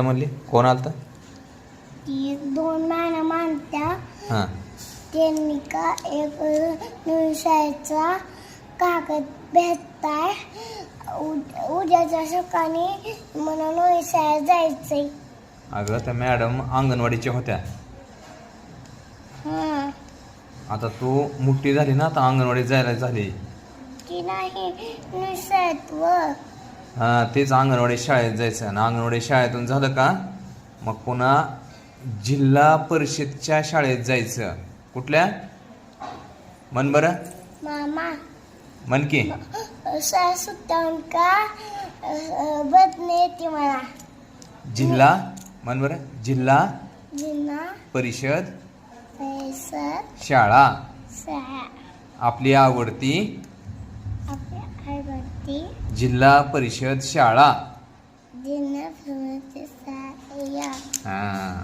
म्हणली कोण आलता? ती 2 महिना मानत्या हां त्यांनी का एक निवसायचा कागद भेटताय उद्याच्या सकाळी मला निवसायला जायचंय. अगं त्या मॅडम अंगणवाडीच्या होत्या. हां आता तू मोठी झाली ना, आता अंगणवाडीत जायला झाली. ती नाही निवसायत हां तेच अंगणवाडी शाळेत जायचं. आणि अंगणवाडी शाळेतून झालं का मग पुन्हा जिल्हा परिषदच्या शाळेत जायचं. कुठल्या म्हण बरं? मामा म्हण की. सुट्टावून का बदने येते मला. जिल्हा म्हण बरं. जिल्हा जिल्हा परिषद परिषद शाळा. शाळा आपली आवडती आपल्या आईवरती जिल्हा परिषद शाळा. जिल्हा परिषद शाळा. हां